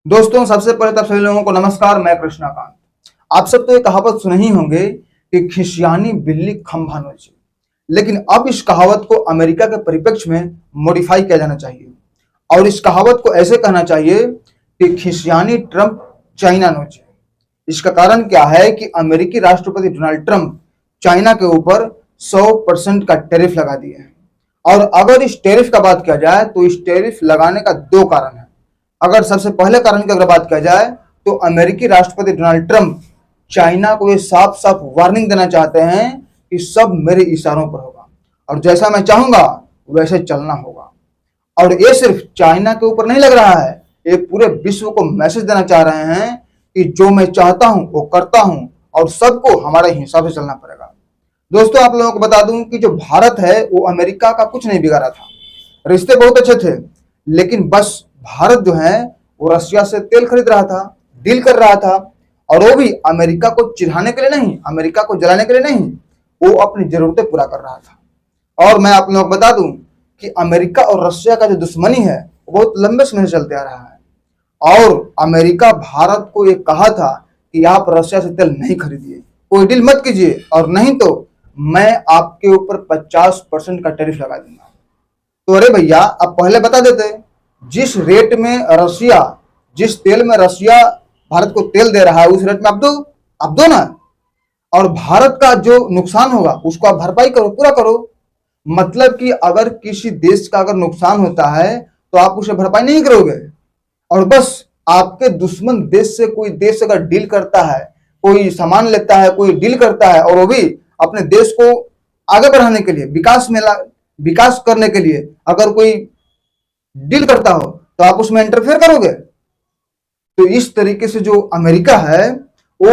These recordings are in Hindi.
दोस्तों, सबसे पहले तो सभी लोगों को नमस्कार। मैं कृष्णाकांत। आप सब तो ये कहावत सुने ही होंगे कि खिसियानी बिल्ली खंभा नोचे। लेकिन अब इस कहावत को अमेरिका के परिप्रेक्ष्य में मॉडिफाई किया जाना चाहिए और इस कहावत को ऐसे कहना चाहिए कि खिसियानी ट्रंप चाइना नोचे। इसका कारण क्या है कि अमेरिकी राष्ट्रपति डोनाल्ड ट्रंप चाइना के ऊपर 100% का टैरिफ लगा दिए हैं। और अगर इस टैरिफ का बात किया जाए तो इस टैरिफ लगाने का दो कारण है। अगर सबसे पहले कारण की अगर बात किया जाए तो अमेरिकी राष्ट्रपति डोनाल्ड ट्रंप चाइना को ये साफ साफ वार्निंग देना चाहते हैं कि सब मेरे इशारों पर होगा और जैसा मैं चाहूंगा वैसे चलना होगा। और ये सिर्फ चाइना के ऊपर नहीं लग रहा है, ये पूरे विश्व को मैसेज देना चाह रहे हैं कि जो मैं चाहता हूं वो करता हूं और सबको हमारे हिसाब से चलना पड़ेगा। दोस्तों, आप लोगों को बता दूं कि जो भारत है वो अमेरिका का कुछ नहीं बिगाड़ा था। रिश्ते बहुत अच्छे थे, लेकिन बस भारत जो है वो रशिया से तेल खरीद रहा था, डील कर रहा था, और वो भी अमेरिका को चिढ़ाने के लिए नहीं, अमेरिका को जलाने के लिए नहीं, वो अपनी जरूरतें पूरा कर रहा था। और मैं आप लोगों को बता दूं कि अमेरिका और रशिया का जो दुश्मनी है वो बहुत लंबे समय से चलते आ रहा है। और अमेरिका भारत को ये कहा था कि आप रशिया से तेल नहीं खरीदिए, कोई डील मत कीजिए, और नहीं तो मैं आपके ऊपर 50% का टैरिफ लगा दूंगा। तो अरे भैया, अब पहले बता देते, जिस रेट में रशिया, जिस तेल में रशिया भारत को तेल दे रहा है उस रेट में आप दो ना। और भारत का जो नुकसान होगा उसको आप भरपाई करो, पूरा करो। मतलब कि अगर किसी देश का अगर नुकसान होता है तो आप उसे भरपाई नहीं करोगे, और बस आपके दुश्मन देश से कोई देश अगर डील करता है, कोई सामान लेता है, कोई डील करता है, और वो भी अपने देश को आगे बढ़ाने के लिए, विकास करने के लिए अगर कोई डील करता हो तो आप उसमें इंटरफेयर करोगे। तो इस तरीके से जो अमेरिका है वो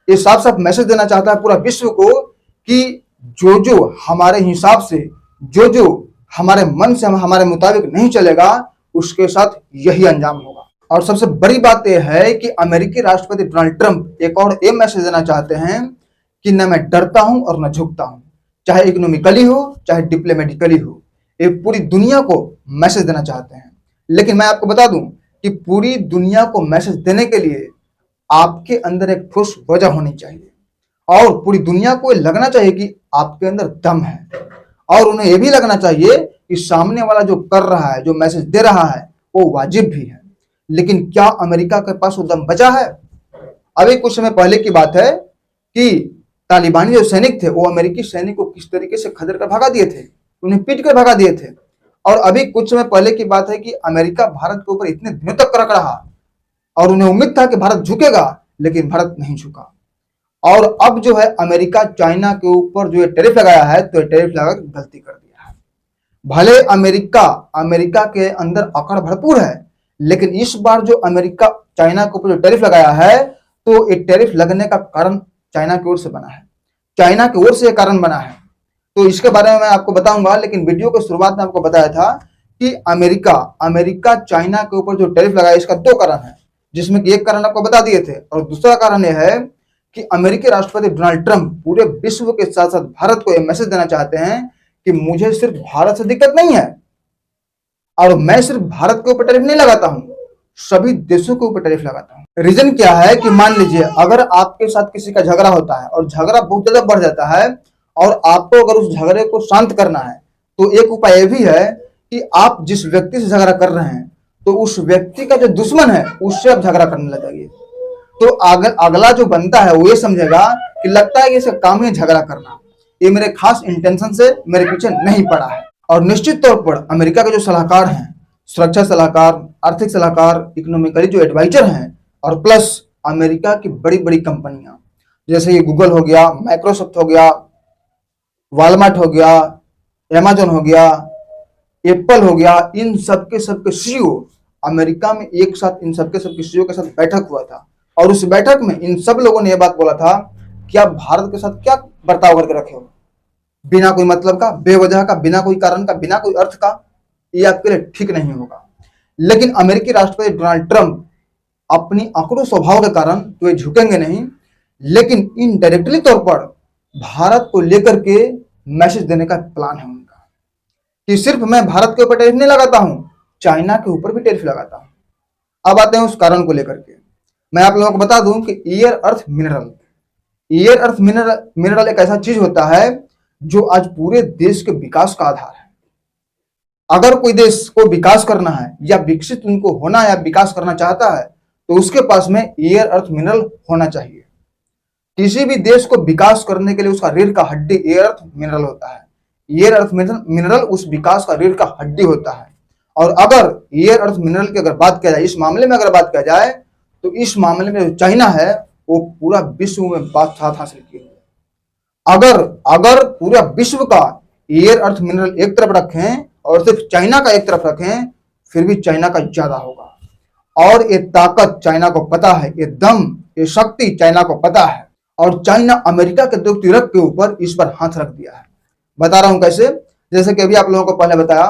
ये साफ साफ मैसेज देना चाहता है पूरा विश्व को कि जो जो हमारे हिसाब से, जो जो हमारे मन से, हमारे मुताबिक नहीं चलेगा, उसके साथ यही अंजाम होगा। और सबसे बड़ी बात यह है कि अमेरिकी राष्ट्रपति डोनाल्ड ट्रंप एक और ये मैसेज देना चाहते हैं कि न मैं डरता हूं और न झुकता हूं, चाहे इकोनॉमिकली हो चाहे डिप्लोमेटिकली हो। ये पूरी दुनिया को मैसेज देना चाहते हैं। लेकिन मैं आपको बता दूं कि पूरी दुनिया को मैसेज देने के लिए आपके अंदर एक ठोस वजह होनी चाहिए और पूरी दुनिया को लगना चाहिए कि आपके अंदर दम है, और उन्हें यह भी लगना चाहिए कि सामने वाला जो कर रहा है, जो मैसेज दे रहा है, वो वाजिब भी है। लेकिन क्या अमेरिका के पास वो दम बचा है? अभी कुछ समय पहले की बात है कि तालिबानी जो सैनिक थे वो अमेरिकी सैनिक को किस तरीके से खदेड़ कर भगा दिए थे, उन्हें पीट कर भगा दिए थे। और अभी कुछ समय पहले की बात है कि अमेरिका भारत के ऊपर इतने दिनों तक कड़क रहा और उन्हें उम्मीद था कि भारत झुकेगा, लेकिन भारत नहीं झुका। और अब जो है अमेरिका चाइना के ऊपर जो टैरिफ लगाया है, तो टैरिफ लगाकर गलती कर दिया है। भले अमेरिका के अंदर अकड़ भरपूर है, लेकिन इस बार जो अमेरिका चाइना के ऊपर जो टैरिफ लगाया है, तो ये टैरिफ लगने का कारण चाइना की ओर से बना है, चाइना की ओर से कारण बना है। तो इसके बारे में मैं आपको बताऊंगा, लेकिन वीडियो के शुरुआत में आपको बताया था कि अमेरिका चाइना के ऊपर जो टैरिफ लगाया, इसका दो कारण है, जिसमें कि एक कारण आपको बता दिए थे, और दूसरा कारण यह है कि अमेरिकी राष्ट्रपति डोनाल्ड ट्रंप पूरे विश्व के साथ साथ भारत को यह मैसेज देना चाहते हैं कि मुझे सिर्फ भारत से दिक्कत नहीं है, और मैं सिर्फ भारत के ऊपर टैरिफ नहीं लगाता हूं, सभी देशों के ऊपर टैरिफ लगाता हूं। रीजन क्या है कि मान लीजिए अगर आपके साथ किसी का झगड़ा होता है और झगड़ा बहुत ज्यादा बढ़ जाता है, और आपको अगर उस झगड़े को शांत करना है, तो एक उपाय यह भी है कि आप जिस व्यक्ति से झगड़ा कर रहे हैं, तो उस व्यक्ति का जो दुश्मन है उससे आप झगड़ा करने लग जाइए। तो अगला जो बनता है वो ये समझेगा कि लगता है कि इसका काम है झगड़ा करना, ये मेरे खास इंटेंशन से मेरे पीछे नहीं पड़ा है। और निश्चित तौर पर अमेरिका के जो सलाहकार हैं, सुरक्षा सलाहकार, आर्थिक सलाहकार, इकोनॉमिकली जो एडवाइजर हैं, और प्लस अमेरिका की बड़ी बड़ी कंपनियां जैसे ये गूगल हो गया, माइक्रोसॉफ्ट हो गया, वॉलमार्ट हो गया, अमेजन हो गया, एप्पल हो गया, इन सबके सीईओ अमेरिका में एक साथ, इन सबके सीईओ के साथ बैठक हुआ था। और उस बैठक में इन सब लोगों ने यह बात बोला था कि आप भारत के साथ क्या बर्ताव करके रखे हो, बिना कोई मतलब का, बेवजह का, बिना कोई कारण का, बिना कोई अर्थ का, ये आपके लिए ठीक नहीं होगा। लेकिन अमेरिकी राष्ट्रपति डोनाल्ड ट्रंप अपनी आक्रोश स्वभाव के कारण तो ये झुकेंगे नहीं, लेकिन इनडायरेक्टली तौर पर भारत को लेकर के मैसेज देने का प्लान है उनका कि सिर्फ मैं भारत के ऊपर टैरिफ नहीं लगाता हूं, चाइना के ऊपर भी टैरिफ लगाता हूं। अब आते हैं उस कारण को लेकर के। मैं आप लोगों को बता दूं कि year earth mineral, year earth mineral mineral एक ऐसा चीज होता है जो आज पूरे देश के विकास का आधार है। अगर कोई देश को विकास करना है या विकसित उनको होना या विकास करना चाहता है तो उसके पास में ईयर अर्थ मिनरल होना चाहिए। किसी भी देश को विकास करने के लिए उसका रीढ़ का हड्डी ईयर अर्थ मिनरल होता है। ईयर अर्थ मिनरल उस विकास का रीढ़ का हड्डी होता है। और अगर ईयर अर्थ मिनरल की अगर बात किया जाए, इस मामले में अगर बात किया जाए, तो इस मामले में जो चाइना है वो पूरा विश्व में बादशाह हासिल की है। अगर अगर पूरा विश्व का ईयर अर्थ मिनरल एक तरफ रखें और सिर्फ चाइना का एक तरफ रखें, फिर भी चाइना का ज्यादा होगा। और ये ताकत चाइना को पता है, ये दम, ये शक्ति चाइना को पता है। और चाइना अमेरिका के दो तिरक के ऊपर इस पर हाथ रख दिया है। बता रहा हूं कैसे। जैसे कि अभी आप लोगों को पहले बताया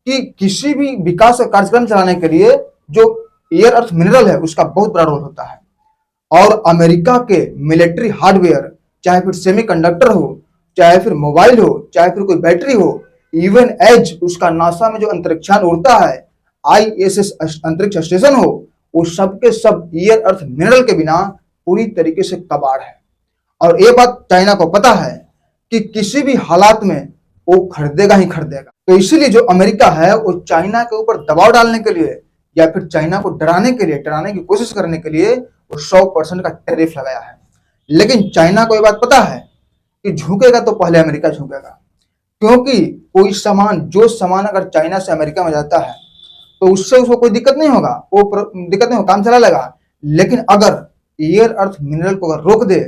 कि किसी भी विकास का कार्यक्रम चलाने के लिए जो ईयर अर्थ मिनरल है उसका बहुत बड़ा रोल होता है। और अमेरिका के मिलिट्री हार्डवेयर, चाहे फिर सेमीकंडक्टर हो, चाहे फिर मोबाइल हो, चाहे फिर कोई बैटरी हो, इवन एज उसका नासा में जो अंतरिक्षयान उड़ता है, ISS अंतरिक्ष स्टेशन हो, वो सब के सब ईयर अर्थ मिनरल के बिना पूरी तरीके से कबाड़ है। और ये बात चाइना को पता है कि किसी भी हालात में वो खरीदेगा ही खरीदेगा। तो इसीलिए जो अमेरिका है वो चाइना के ऊपर दबाव डालने के लिए या फिर चाइना को डराने के लिए, डराने की कोशिश करने के लिए वो 100% का टैरिफ लगाया है। लेकिन चाइना को ये बात पता है कि झुकेगा तो पहले अमेरिका झुकेगा, क्योंकि कोई सामान, जो सामान अगर चाइना से अमेरिका में जाता है तो उससे उसको कोई दिक्कत नहीं होगा, वो दिक्कत नहीं होगा, काम चला लेगा। लेकिन अगर ईयर अर्थ मिनरल को अगर रोक दे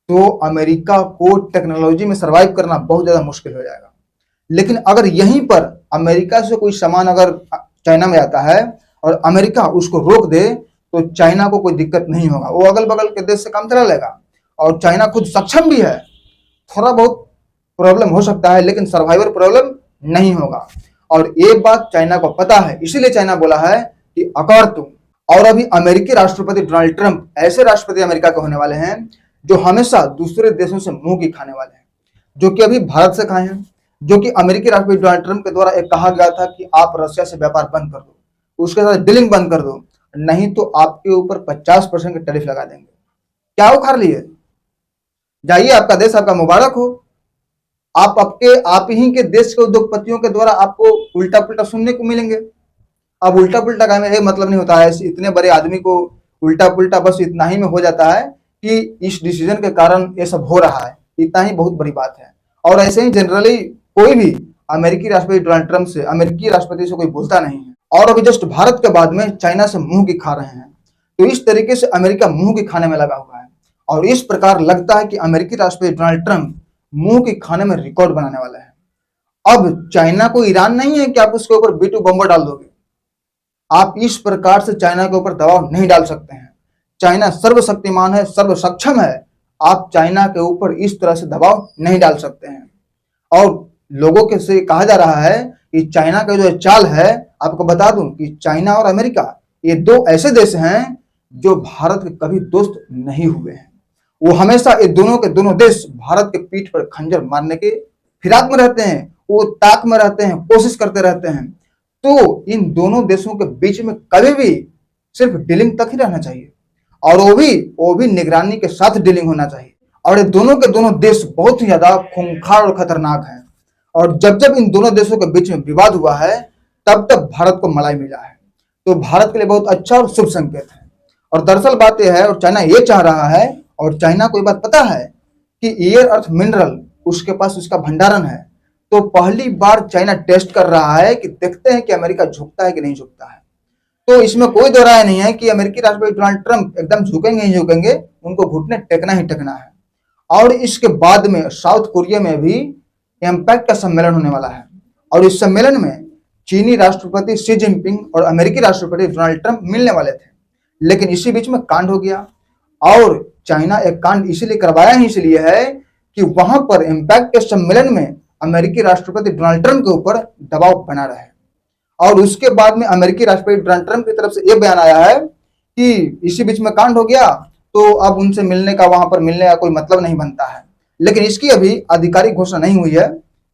तो अमेरिका को टेक्नोलॉजी में सर्वाइव करना बहुत ज्यादा मुश्किल हो जाएगा। लेकिन अगर यहीं पर अमेरिका से कोई सामान अगर चाइना में आता है और अमेरिका उसको रोक दे तो चाइना को कोई दिक्कत नहीं होगा, वो अगल बगल के देश से काम चला लेगा। और चाइना खुद सक्षम भी है, थोड़ा बहुत प्रॉब्लम हो सकता है लेकिन सर्वाइवर प्रॉब्लम नहीं होगा। और ये बात चाइना को पता है, इसीलिए चाइना बोला है कि अगर तुम, और अभी अमेरिकी राष्ट्रपति डोनाल्ड ट्रंप ऐसे राष्ट्रपति अमेरिका के होने वाले हैं जो हमेशा दूसरे देशों से मुंह की खाने वाले हैं, जो कि अभी भारत से खाए हैं। जो कि अमेरिकी राष्ट्रपति डोनाल्ड ट्रंप के द्वारा एक कहा गया था कि आप रशिया से व्यापार बंद कर दो, उसके साथ डीलिंग बंद कर दो, नहीं तो आपके ऊपर 50% के टैरिफ लगा देंगे। क्या उखाड़ लिए? जाइए, आपका देश आपका मुबारक हो। आप ही के देश के उद्योगपतियों के द्वारा आपको उल्टा पुल्टा सुनने को मिलेंगे। अब उल्टा पुल्टा का में मतलब नहीं होता है, इतने बड़े आदमी को उल्टा पुल्टा बस इतना ही में हो जाता है कि इस डिसीजन के कारण ये सब हो रहा है, इतना ही बहुत बड़ी बात है। और ऐसे ही जनरली कोई भी अमेरिकी राष्ट्रपति डोनाल्ड ट्रंप से, अमेरिकी राष्ट्रपति से कोई बोलता नहीं है। और अभी जस्ट भारत के बाद में चाइना से मुंह की खा रहे हैं। तो इस तरीके से अमेरिका मुंह की खाने में लगा हुआ है। और इस प्रकार लगता है कि अमेरिकी राष्ट्रपति डोनाल्ड ट्रंप मुंह की खाने में रिकॉर्ड बनाने वाला है। अब चाइना को ईरान नहीं है कि आप उसके ऊपर B2 बम डाल दोगे। आप इस प्रकार से चाइना के ऊपर दबाव नहीं डाल सकते हैं। चाइना सर्वशक्तिमान है, सर्वसक्षम है। आप चाइना के ऊपर इस तरह से दबाव नहीं डाल सकते हैं। और लोगों के से कहा जा रहा है कि चाइना का जो चाल है, आपको बता दूं कि चाइना और अमेरिका ये दो ऐसे देश हैं जो भारत के कभी दोस्त नहीं हुए हैं। वो हमेशा ये दोनों के दोनों देश भारत के पीठ पर खंजर मारने के फिराक में रहते हैं, वो ताक में रहते हैं, कोशिश करते रहते हैं। तो इन दोनों देशों के बीच में कभी भी सिर्फ डीलिंग तक ही रहना चाहिए, और वो भी निगरानी के साथ डीलिंग होना चाहिए। और ये दोनों के दोनों देश बहुत ही ज्यादा खूंखार और खतरनाक हैं। और जब जब इन दोनों देशों के बीच में विवाद हुआ है तब तक भारत को मलाई मिला है। तो भारत के लिए बहुत अच्छा और शुभ संकेत है। और दरअसल बात यह है, और चाइना ये चाह रहा है, और चाइना को ये बात पता है कि ईयर अर्थ मिनरल उसके पास उसका भंडारण है। तो पहली बार चाइना टेस्ट कर रहा है कि देखते हैं कि अमेरिका झुकता है कि नहीं झुकता है। तो इसमें कोई दो राय नहीं है कि अमेरिकी राष्ट्रपति डोनाल्ड ट्रंप एकदम झुकेंगे ही झुकेंगे, उनको घुटने टेकना ही टेकना है। और इसके बाद में साउथ कोरिया में भी इम्पैक्ट का सम्मेलन होने वाला है। और इस सम्मेलन में चीनी राष्ट्रपति शी जिनपिंग और अमेरिकी राष्ट्रपति डोनाल्ड ट्रंप मिलने वाले थे। लेकिन इसी बीच में कांड हो गया। और चाइना एक कांड इसीलिए करवाया ही इसलिए है कि वहां पर इम्पैक्ट के सम्मेलन में अमेरिकी राष्ट्रपति डोनाल्ड ट्रंप के ऊपर दबाव बना रहे। और उसके बाद में अमेरिकी राष्ट्रपति डोनाल्ड ट्रंप की तरफ से यह बयान आया है कि इसी बीच में कांड हो गया तो अब उनसे मिलने का, वहां पर मिलने का कोई मतलब नहीं बनता है। लेकिन इसकी अभी आधिकारिक घोषणा नहीं हुई है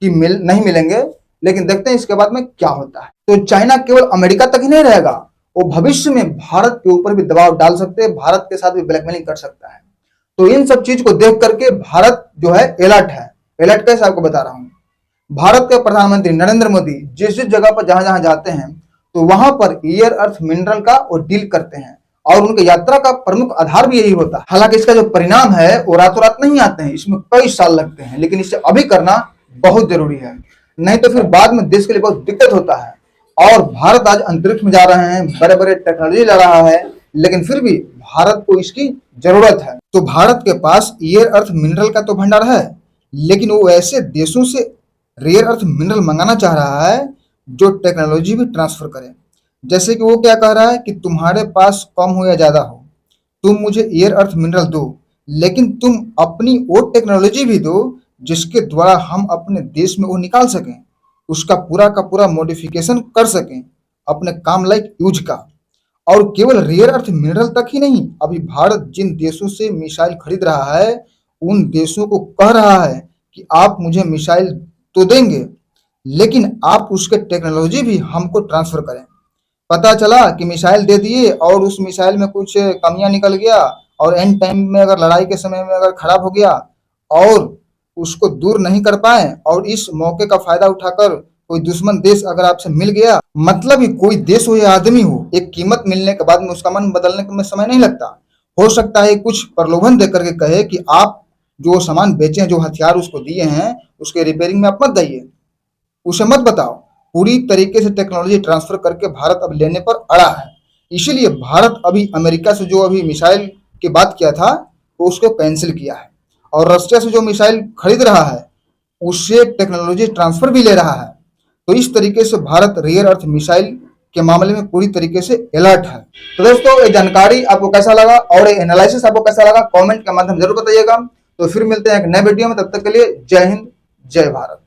कि नहीं मिलेंगे। लेकिन देखते हैं इसके बाद में क्या होता है। तो चाइना केवल अमेरिका तक ही नहीं रहेगा, वो भविष्य में भारत के ऊपर भी दबाव डाल सकते हैं, भारत के साथ भी ब्लैकमेलिंग कर सकता है। तो इन सब चीज को देख करके भारत जो है अलर्ट है। अलर्ट कैसे आपको बता रहा हूं। भारत के प्रधानमंत्री नरेंद्र मोदी जिस जिस जगह पर जहां जहां जाते हैं तो वहां पर ईयर अर्थ मिनरल का वो डील करते हैं और उनकी यात्रा का प्रमुख आधार भी यही होता है। हालांकि इसका जो परिणाम है वो रातों रात नहीं आते हैं, इसमें कई साल लगते हैं, लेकिन इसे अभी करना बहुत जरूरी है, नहीं तो फिर बाद में देश के लिए बहुत दिक्कत होता है। और भारत आज अंतरिक्ष में जा रहे हैं, बड़े बड़े टेक्नोलॉजी ला रहा है, लेकिन फिर भी भारत को इसकी जरूरत है। तो भारत के पास ईयर अर्थ मिनरल का तो भंडार है, लेकिन वो ऐसे देशों से रेयर अर्थ मिनरल मंगाना चाह रहा है जो टेक्नोलॉजी भी ट्रांसफर करे। जैसे कि वो क्या कह रहा है कि तुम्हारे पास कम हो या ज्यादा हो, तुम मुझे एयर अर्थ मिनरल दो, लेकिन तुम अपनी वो टेक्नोलॉजी भी दो जिसके द्वारा हम अपने देश में वो निकाल सकें, उसका पूरा मॉडिफिकेशन कर सकें अपने काम लायक यूज का। और केवल रेयर अर्थ मिनरल तक ही नहीं, अभी भारत जिन देशों से मिसाइल खरीद रहा है उन देशों को कह रहा है कि आप मुझे मिसाइल तो देंगे, लेकिन आप उसके टेक्नोलॉजी भी हमको ट्रांसफर करें। पता चला कि मिसाइल दे दिए और उस मिसाइल में कुछ कमियां निकल गया और एंड टाइम में अगर लड़ाई के समय में अगर खराब हो गया और उसको दूर नहीं कर पाए और इस मौके का फायदा उठाकर कोई दुश्मन देश अगर आपसे मिल गया, मतलब ही कोई देश हो या आदमी हो, एक कीमत मिलने के बाद में उसका मन बदलने में समय नहीं लगता। हो सकता है कुछ प्रलोभन देकर के कहे कि आप जो सामान बेचे हैं, जो हथियार उसको दिए हैं, उसके रिपेयरिंग में आप मत जाइए, उसे मत बताओ। पूरी तरीके से टेक्नोलॉजी ट्रांसफर करके भारत अब लेने पर अड़ा है। इसीलिए भारत अभी अमेरिका से जो अभी मिसाइल की बात किया था तो उसको कैंसिल किया है और रशिया से जो मिसाइल खरीद रहा है उससे टेक्नोलॉजी ट्रांसफर भी ले रहा है। तो इस तरीके से भारत रेयर अर्थ मिसाइल के मामले में पूरी तरीके से अलर्ट है। तो दोस्तों ये जानकारी आपको कैसा लगा और ये एनालिसिस आपको कैसा लगा कमेंट के माध्यम जरूर बताइएगा। तो फिर मिलते हैं एक नए वीडियो में, तब तक के लिए जय हिंद जय भारत।